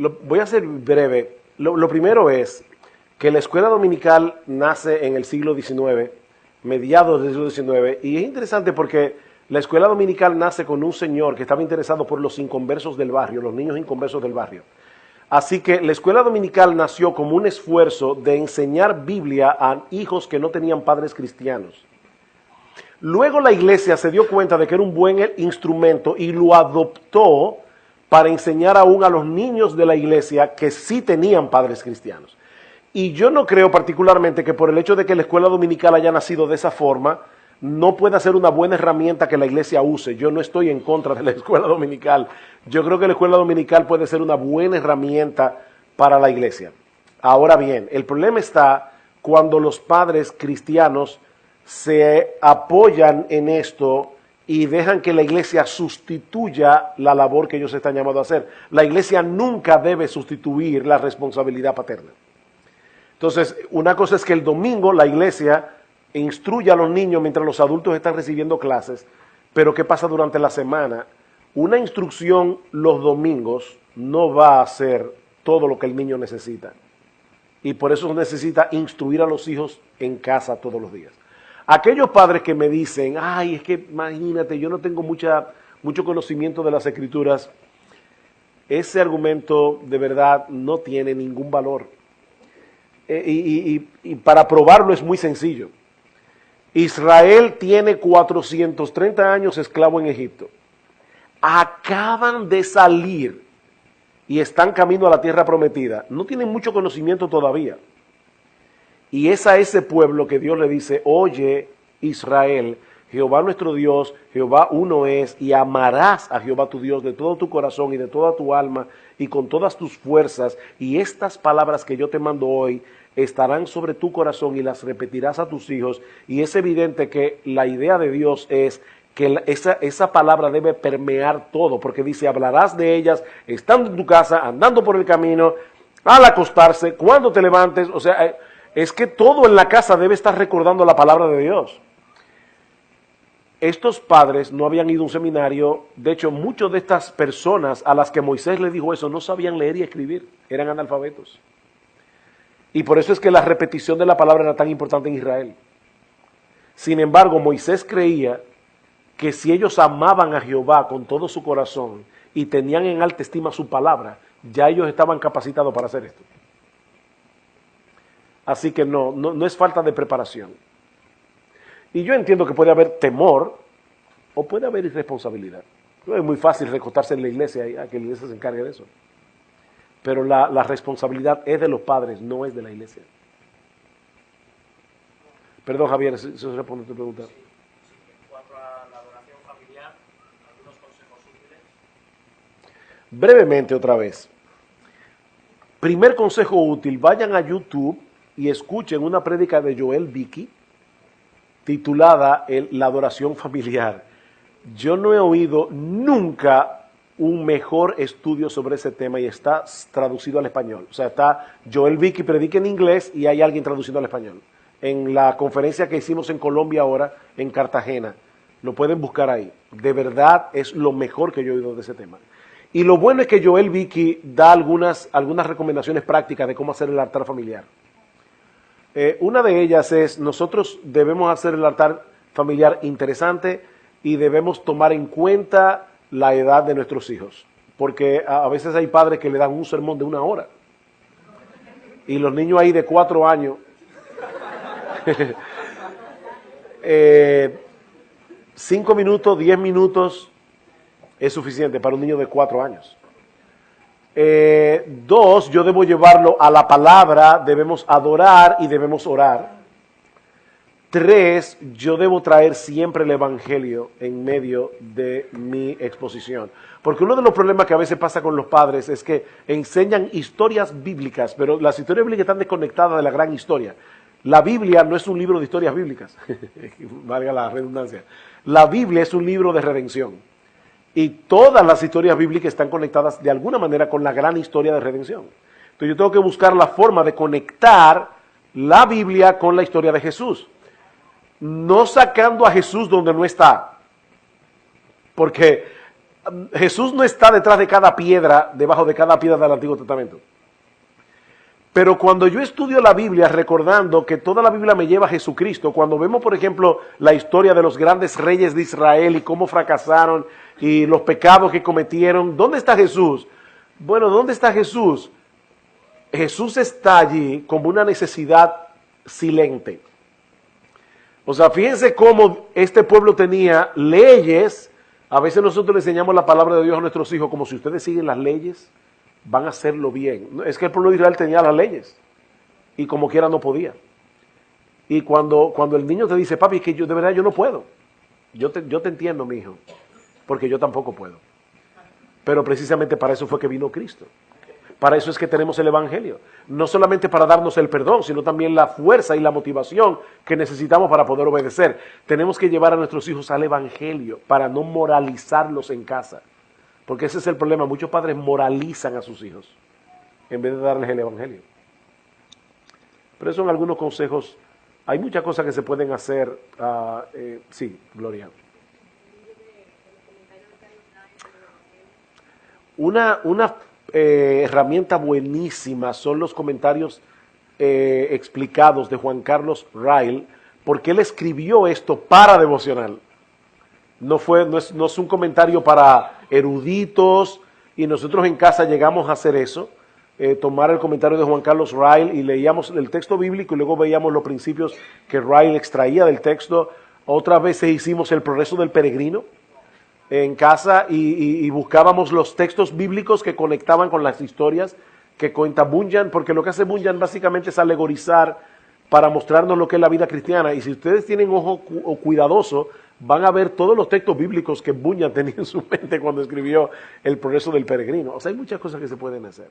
Voy a ser breve. Lo primero es que la escuela dominical nace en el siglo XIX, mediados del siglo XIX, y es interesante porque la escuela dominical nace con un señor que estaba interesado por los inconversos del barrio, los niños inconversos del barrio. Así que la escuela dominical nació como un esfuerzo de enseñar Biblia a hijos que no tenían padres cristianos. Luego la iglesia se dio cuenta de que era un buen instrumento y lo adoptó para enseñar aún a los niños de la iglesia que sí tenían padres cristianos. Y yo no creo particularmente que por el hecho de que la escuela dominical haya nacido de esa forma, no pueda ser una buena herramienta que la iglesia use. Yo no estoy en contra de la escuela dominical. Yo creo que la escuela dominical puede ser una buena herramienta para la iglesia. Ahora bien, el problema está cuando los padres cristianos se apoyan en esto y dejan que la iglesia sustituya la labor que ellos están llamados a hacer. La iglesia nunca debe sustituir la responsabilidad paterna. Entonces, una cosa es que el domingo la iglesia instruye a los niños mientras los adultos están recibiendo clases, pero ¿qué pasa durante la semana? Una instrucción los domingos no va a hacer todo lo que el niño necesita. Y por eso necesita instruir a los hijos en casa todos los días. Aquellos padres que me dicen, ay, es que imagínate, yo no tengo mucho conocimiento de las escrituras, ese argumento de verdad no tiene ningún valor. Y para probarlo es muy sencillo. Israel tiene 430 años esclavo en Egipto. Acaban de salir y están camino a la tierra prometida. No tienen mucho conocimiento todavía. Y es a ese pueblo que Dios le dice, oye Israel, Jehová nuestro Dios, Jehová uno es, y amarás a Jehová tu Dios de todo tu corazón y de toda tu alma y con todas tus fuerzas, y estas palabras que yo te mando hoy estarán sobre tu corazón y las repetirás a tus hijos. Y es evidente que la idea de Dios es que esa palabra debe permear todo, porque dice, hablarás de ellas estando en tu casa, andando por el camino, al acostarse, cuando te levantes, o sea, es que todo en la casa debe estar recordando la palabra de Dios. Estos padres no habían ido a un seminario, de hecho muchas de estas personas a las que Moisés le dijo eso no sabían leer y escribir, eran analfabetos. Y por eso es que la repetición de la palabra era tan importante en Israel. Sin embargo, Moisés creía que si ellos amaban a Jehová con todo su corazón y tenían en alta estima su palabra, ya ellos estaban capacitados para hacer esto. Así que no es falta de preparación. Y yo entiendo que puede haber temor o puede haber irresponsabilidad. No es muy fácil recostarse en la iglesia y a que la iglesia se encargue de eso. Pero la responsabilidad es de los padres, no es de la iglesia. Perdón, Javier, si eso responde a tu pregunta. Sí, en cuanto a la adoración familiar, algunos consejos útiles. Brevemente otra vez. Primer consejo útil, vayan a YouTube y escuchen una prédica de Joel Beeke titulada La adoración familiar. Yo no he oído nunca un mejor estudio sobre ese tema y está traducido al español. O sea, está Joel Beeke predica en inglés y hay alguien traduciendo al español. En la conferencia que hicimos en Colombia ahora, en Cartagena, lo pueden buscar ahí. De verdad es lo mejor que yo he oído de ese tema. Y lo bueno es que Joel Beeke da algunas recomendaciones prácticas de cómo hacer el altar familiar. Una de ellas es, nosotros debemos hacer el altar familiar interesante y debemos tomar en cuenta la edad de nuestros hijos, porque a veces hay padres que le dan un sermón de 1 hora y los niños ahí de 4 años 5 minutos, 10 minutos es suficiente para un niño de 4 años. 2, yo debo llevarlo a la palabra, debemos adorar y debemos orar. 3, yo debo traer siempre el evangelio en medio de mi exposición. Porque uno de los problemas que a veces pasa con los padres es que enseñan historias bíblicas, pero las historias bíblicas están desconectadas de la gran historia. La Biblia no es un libro de historias bíblicas, valga la redundancia. La Biblia es un libro de redención. Y todas las historias bíblicas están conectadas de alguna manera con la gran historia de redención. Entonces yo tengo que buscar la forma de conectar la Biblia con la historia de Jesús. No sacando a Jesús donde no está. Porque Jesús no está detrás de cada piedra, debajo de cada piedra del Antiguo Testamento. Pero cuando yo estudio la Biblia, recordando que toda la Biblia me lleva a Jesucristo, cuando vemos, por ejemplo, la historia de los grandes reyes de Israel y cómo fracasaron y los pecados que cometieron, ¿dónde está Jesús? Bueno, ¿dónde está Jesús? Jesús está allí como una necesidad silente. O sea, fíjense cómo este pueblo tenía leyes. A veces nosotros le enseñamos la palabra de Dios a nuestros hijos como si ustedes siguen las leyes, van a hacerlo bien. Es que el pueblo de Israel tenía las leyes y como quiera no podía. Y cuando el niño te dice, papi, es que yo de verdad yo no puedo. Yo te entiendo, mi hijo, porque yo tampoco puedo. Pero precisamente para eso fue que vino Cristo. Para eso es que tenemos el Evangelio. No solamente para darnos el perdón, sino también la fuerza y la motivación que necesitamos para poder obedecer. Tenemos que llevar a nuestros hijos al Evangelio para no moralizarlos en casa. Porque ese es el problema. Muchos padres moralizan a sus hijos en vez de darles el Evangelio. Pero esos son algunos consejos. Hay muchas cosas que se pueden hacer. Sí, Gloria. Una herramienta buenísima son los comentarios explicados de Juan Carlos Ryle, porque él escribió esto para devocional. No es un comentario para eruditos, y nosotros en casa llegamos a hacer eso, tomar el comentario de Juan Carlos Ryle y leíamos el texto bíblico y luego veíamos los principios que Ryle extraía del texto. Otras veces hicimos el progreso del peregrino en casa y buscábamos los textos bíblicos que conectaban con las historias que cuenta Bunyan, porque lo que hace Bunyan básicamente es alegorizar para mostrarnos lo que es la vida cristiana. Y si ustedes tienen ojo cuidadoso, van a ver todos los textos bíblicos que Bunyan tenía en su mente cuando escribió El progreso del peregrino. O sea, hay muchas cosas que se pueden hacer.